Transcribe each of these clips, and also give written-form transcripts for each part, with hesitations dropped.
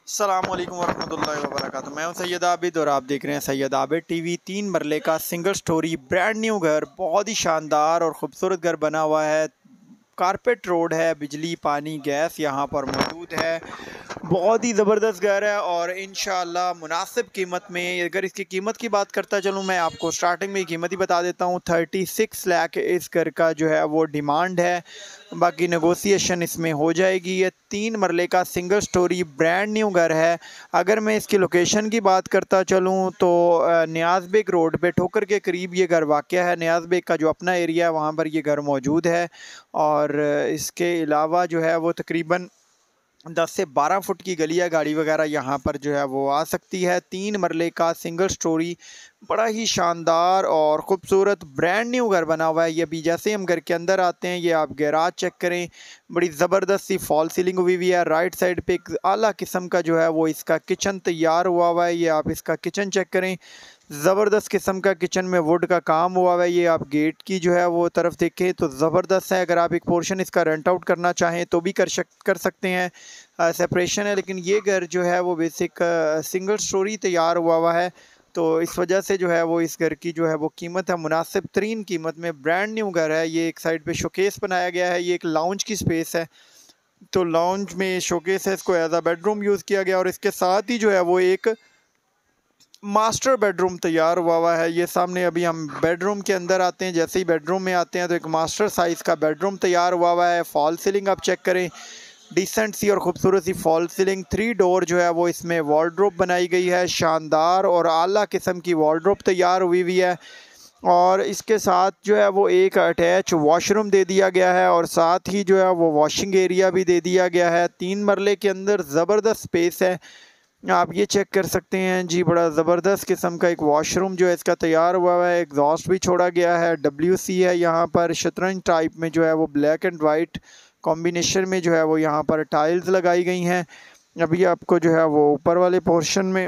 अस्सलामुअलैकुम वरहमतुल्लाहि वबरकातुहू। मैं हूं सैयद आबिद और आप देख रहे हैं सैयद आबिद टीवी। 3 मरले का सिंगल स्टोरी ब्रांड न्यू घर, बहुत ही शानदार और ख़ूबसूरत घर बना हुआ है। कारपेट रोड है, बिजली पानी गैस यहाँ पर मौजूद है। बहुत ही ज़बरदस्त घर है और इंशाअल्लाह मुनासिब कीमत में। अगर इसकी कीमत की बात करता चलूँ, मैं आपको स्टार्टिंग में कीमत ही बता देता हूँ। 36 लाख इस घर का जो है वो डिमांड है, बाकी नेगोशिएशन इसमें हो जाएगी। ये 3 मरले का सिंगल स्टोरी ब्रांड न्यू घर है। अगर मैं इसकी लोकेशन की बात करता चलूँ तो नियाज़ बेग रोड पे ठोकर के करीब ये घर वाक़या है। नियाज़ बेग का जो अपना एरिया है वहाँ पर ये घर मौजूद है और इसके अलावा जो है वो तकरीबन 10 से 12 फुट की गली है, गाड़ी वगैरह यहाँ पर जो है वो आ सकती है। 3 मरले का सिंगल स्टोरी बड़ा ही शानदार और ख़ूबसूरत ब्रांड न्यू घर बना हुआ है। ये अभी जैसे हम घर के अंदर आते हैं, ये आप गैराज चेक करें, बड़ी ज़बरदस्त सी फॉल सीलिंग हुई हुई है। राइट साइड पे एक आला किस्म का जो है वो इसका किचन तैयार हुआ हुआ है। ये आप इसका किचन चेक करें, ज़बरदस्त किस्म का किचन में वुड का काम हुआ हुआ है। ये आप गेट की जो है वो तरफ देखें तो ज़बरदस्त है। अगर आप एक पोर्शन इसका रेंट आउट करना चाहें तो भी कर सकते हैं। सेपरेशन है, लेकिन ये घर जो है वो बेसिक सिंगल स्टोरी तैयार हुआ हुआ है, तो इस वजह से जो है वो इस घर की जो है वो कीमत है मुनासिब तरीन कीमत में। ब्रांड न्यू घर है। ये एक साइड पे शोकेस बनाया गया है, ये एक लाउंज की स्पेस है, तो लाउंज में शोकेस है, इसको एज अ बेडरूम यूज़ किया गया और इसके साथ ही जो है वो एक मास्टर बेडरूम तैयार हुआ है। ये सामने अभी हम बेडरूम के अंदर आते हैं, जैसे ही बेडरूम में आते हैं तो एक मास्टर साइज़ का बेडरूम तैयार हुआ है। फॉल सीलिंग आप चेक करें, डिसेंट सी और ख़ूबसूरत सी फॉल सीलिंग। 3 डोर जो है वो इसमें वार्डरोब बनाई गई है, शानदार और आला किस्म की वार्डरोब तैयार हुई हुई है। और इसके साथ जो है वो एक अटैच वॉशरूम दे दिया गया है और साथ ही जो है वो वॉशिंग एरिया भी दे दिया गया है। 3 मरले के अंदर ज़बरदस्त स्पेस है, आप ये चेक कर सकते हैं जी। बड़ा ज़बरदस्त किस्म का एक वॉशरूम जो है इसका तैयार हुआ है। एग्जॉस्ट भी छोड़ा गया है, WC है यहाँ पर, शतरंज टाइप में जो है वो ब्लैक एंड वाइट कॉम्बिनेशन में जो है वो यहाँ पर टाइल्स लगाई गई हैं। अभी आपको जो है वो ऊपर वाले पोर्शन में,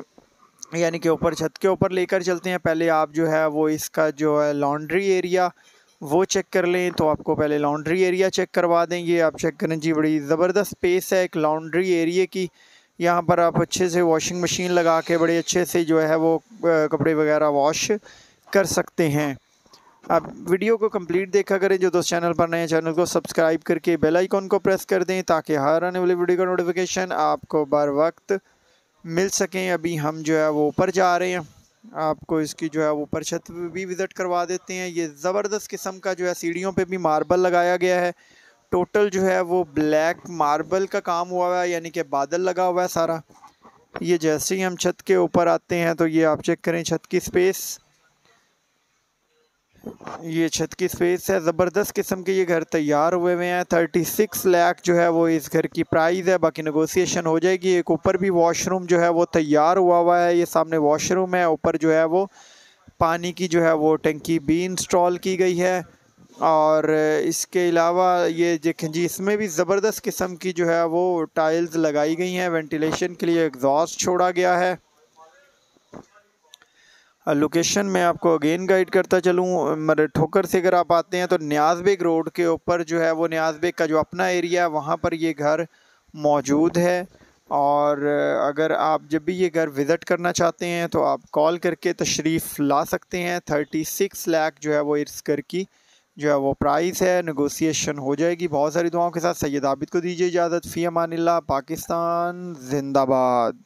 यानी कि ऊपर छत के ऊपर लेकर चलते हैं। पहले आप जो है वो इसका जो है लॉन्ड्री एरिया वो चेक कर लें, तो आपको पहले लॉन्ड्री एरिया चेक करवा दें। ये आप चेक करें जी, बड़ी ज़बरदस्त स्पेस है एक लॉन्ड्री एरिया की। यहाँ पर आप अच्छे से वॉशिंग मशीन लगा के बड़े अच्छे से जो है वो कपड़े वगैरह वॉश कर सकते हैं। आप वीडियो को कंप्लीट देखा करें। जो दोस्त चैनल पर नए हैं, चैनल को सब्सक्राइब करके बेल आइकॉन को प्रेस कर दें ताकि हर आने वाली वीडियो का नोटिफिकेशन आपको बर वक्त मिल सकें। अभी हम जो है वो ऊपर जा रहे हैं, आपको इसकी जो है ऊपर छत भी विज़िट करवा देते हैं। ये ज़बरदस्त किस्म का जो है सीढ़ियों पे भी मार्बल लगाया गया है। टोटल जो है वो ब्लैक मार्बल का काम हुआ है, यानी कि बादल लगा हुआ है सारा। ये जैसे ही हम छत के ऊपर आते हैं तो ये आप चेक करें छत की स्पेस, ये छत की स्पेस है। ज़बरदस्त किस्म के ये घर तैयार हुए हुए हैं। 36 लाख जो है वो इस घर की प्राइस है, बाकी नेगोशिएशन हो जाएगी। एक ऊपर भी वॉशरूम जो है वो तैयार हुआ है, ये सामने वॉशरूम है। ऊपर जो है वो पानी की जो है वो टंकी भी इंस्टॉल की गई है। और इसके अलावा ये देखें जी, इसमें भी ज़बरदस्त किस्म की जो है वो टाइल्स लगाई गई हैं। वेंटिलेशन के लिए एग्जॉस्ट छोड़ा गया है। लोकेशन मैं आपको अगेन गाइड करता चलूँ, ठोकर से अगर आप आते हैं तो नियाज़ बेग रोड के ऊपर जो है वो नियाज़ बेग का जो अपना एरिया है वहाँ पर ये घर मौजूद है। और अगर आप जब भी ये घर विज़िट करना चाहते हैं तो आप कॉल करके तशरीफ़ ला सकते हैं। 36 लाख जो है वो इस घर की जो है वो प्राइस है, नेगोशिएशन हो जाएगी। बहुत सारी दुआओं के साथ सैयद आबिद को दीजिए इजाज़त। फ़ी अमानिल्लाह। पाकिस्तान जिंदाबाद।